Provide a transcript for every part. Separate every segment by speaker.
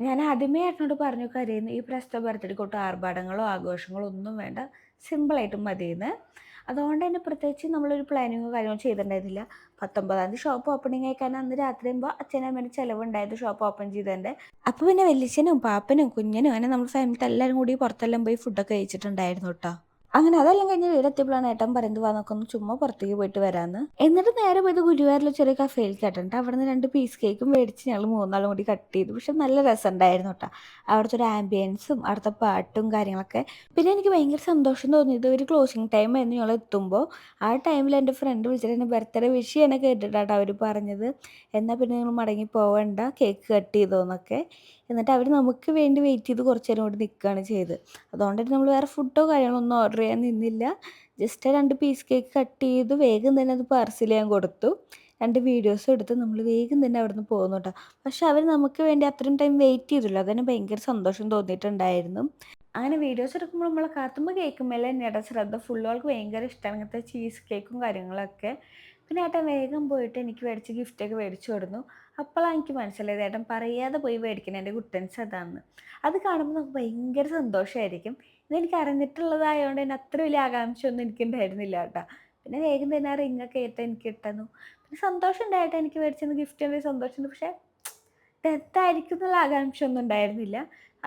Speaker 1: ഞാൻ ആദ്യമേ ഏട്ടനോട് പറഞ്ഞു കരയുന്നു ഈ പ്രാവശ്യത്തെ ബർത്ത്ഡേക്ക് ഒട്ടും ആർഭാടങ്ങളോ ആഘോഷങ്ങളോ ഒന്നും വേണ്ട, സിമ്പിളായിട്ട് മതിയെന്ന്. അതുകൊണ്ട് തന്നെ പ്രത്യേകിച്ച് നമ്മളൊരു പ്ലാനിങ്ങോ കാര്യങ്ങളോ ചെയ്തിട്ടുണ്ടായിരുന്നില്ല. 19-ാം തീയതി ഷോപ്പ് ഓപ്പണിംഗ് ആയിക്കാൻ അന്ന് രാത്രിയാകുമ്പോൾ അച്ഛനും അമ്മേൻ്റെ ചിലവുണ്ടായത് ഷോപ്പ് ഓപ്പൺ ചെയ്തതിൻ്റെ. അപ്പോൾ പിന്നെ വല്യച്ഛനും പാപ്പനും കുഞ്ഞനും അങ്ങനെ നമ്മുടെ ഫാമിലിത്തെ എല്ലാവരും കൂടി പുറത്തെല്ലാം പോയി ഫുഡൊക്കെ കഴിച്ചിട്ടുണ്ടായിരുന്നു കേട്ടോ. അങ്ങനെ അതെല്ലാം കഴിഞ്ഞ് വീടെത്തിയപ്പോഴാണ് ഏട്ടൻ പറയുന്നത് വാ നോക്കൊന്ന് ചുമ്മാ പുറത്തേക്ക് പോയിട്ട് വരാമെന്ന്. എന്നിട്ട് നേരെ പോയത് ഗുരുവായൂരിലെ ചെറിയ കഫേയിൽ കേട്ടിട്ട് അവിടെ നിന്ന് 2 പീസ് കേക്കും മേടിച്ച് ഞങ്ങൾ മൂന്നാളും കൂടി കട്ട് ചെയ്തു. പക്ഷെ നല്ല രസമുണ്ടായിരുന്നു കേട്ടോ. അവിടുത്തെ ഒരു ആംബിയൻസും അവിടുത്തെ പാട്ടും കാര്യങ്ങളൊക്കെ. പിന്നെ എനിക്ക് ഭയങ്കര സന്തോഷം തോന്നിയത് ഒരു ക്ലോസിങ് ടൈം ആയിരുന്നു ഞങ്ങൾ എത്തുമ്പോൾ. ആ ടൈമിൽ എൻ്റെ ഫ്രണ്ട് വിളിച്ചിട്ട് എൻ്റെ ബർത്ത്ഡേ വിഷ് ചെയ്യാനെ കേട്ടിട്ടാട്ടോ അവർ പറഞ്ഞത്. എന്നാൽ പിന്നെ നിങ്ങൾ മടങ്ങി പോവണ്ട, കേക്ക് കട്ട് ചെയ്തോന്നൊക്കെ. എന്നിട്ട് അവർ നമുക്ക് വേണ്ടി വെയിറ്റ് ചെയ്ത് കുറച്ച് നേരം കൂടി നിൽക്കുകയാണ് ചെയ്തത്. അതുകൊണ്ട് തന്നെ നമ്മൾ വേറെ ഫുഡോ കാര്യങ്ങളോ ഒന്നും ഓർഡർ ചെയ്യാൻ നിന്നില്ല. ജസ്റ്റ് 2 പീസ് കേക്ക് കട്ട് ചെയ്തു വേഗം തന്നെ അത് പാർസൽ ചെയ്യാൻ കൊടുത്തു. 2 വീഡിയോസും എടുത്ത് നമ്മൾ വേഗം തന്നെ അവിടുന്ന് പോന്നു കേട്ടോ. പക്ഷെ അവർ നമുക്ക് വേണ്ടി അത്രയും ടൈം വെയിറ്റ് ചെയ്തല്ലോ, അതിന് ഭയങ്കര സന്തോഷം തോന്നിയിട്ടുണ്ടായിരുന്നു. അങ്ങനെ വീഡിയോസ് എടുക്കുമ്പോൾ നമ്മളെ കാത്തുമ്പോൾ കേൾക്കുമ്പോൾ തന്നെയാണ് ശ്രദ്ധ ഫുള്ള്. ആൾക്ക് ഭയങ്കര ഇഷ്ടമാണ് ഇങ്ങനത്തെ ചീസ് കേക്കും കാര്യങ്ങളൊക്കെ. പിന്നെ ഏട്ടൻ വേഗം പോയിട്ട് എനിക്ക് മേടിച്ച് ഗിഫ്റ്റൊക്കെ മേടിച്ചു കൊടുന്നു. അപ്പോഴാണ് എനിക്ക് മനസ്സിലായത് ഏട്ടൻ പറയാതെ പോയി മേടിക്കുന്നതിൻ്റെ ഗുട്ടൻസ് അതാണെന്ന്. അത് കാണുമ്പോൾ നമുക്ക് ഭയങ്കര സന്തോഷമായിരിക്കും. ഇതെനിക്ക് അറിഞ്ഞിട്ടുള്ളതായതുകൊണ്ട് തന്നെ അത്ര വലിയ ആകാംക്ഷയൊന്നും എനിക്കുണ്ടായിരുന്നില്ല കേട്ടോ. പിന്നെ വേഗം തന്നെ ആ റിങ്ങൊക്കെ ഏട്ടൻ എനിക്ക് ഇട്ടു. പിന്നെ സന്തോഷം ഉണ്ടായിട്ട് എനിക്ക് മേടിച്ചെന്ന് ഗിഫ്റ്റിൻ്റെ സന്തോഷമുണ്ട്. പക്ഷേ ഇതെന്തായിരിക്കും എന്നുള്ള ആകാംക്ഷ ഒന്നും ഉണ്ടായിരുന്നില്ല.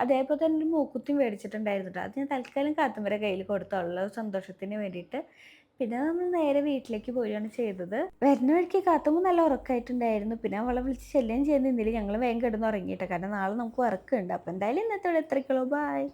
Speaker 1: അതേപോലെ തന്നെ ഒരു മൂക്കുത്തിയും മേടിച്ചിട്ടുണ്ടായിരുന്നു ട്ടോ. അത് ഞാൻ തൽക്കാലം കാത്തുമ്മേടെ കയ്യിൽ കൊടുത്തോളൂ സന്തോഷത്തിന് വേണ്ടിയിട്ട്. പിന്നെ നമ്മൾ നേരെ വീട്ടിലേക്ക് പോരുകയാണ് ചെയ്തത്. വരുന്ന വഴിക്ക് കാത്തുമ്മ നല്ല ഉറക്കമായിട്ടുണ്ടായിരുന്നു. പിന്നെ അവളെ വിളിച്ച് ശല്യം ചെയ്യാൻ നിന്നില്ല. ഞങ്ങൾ വേഗം കിടന്നുറങ്ങി ട്ടോ. കാരണം നാളെ നമുക്ക് വർക്കുണ്ട്. അപ്പോൾ എന്തായാലും ഇന്നത്തെ ഇവിടെ എത്രയ്ക്കുള്ളൂ. ബായ്.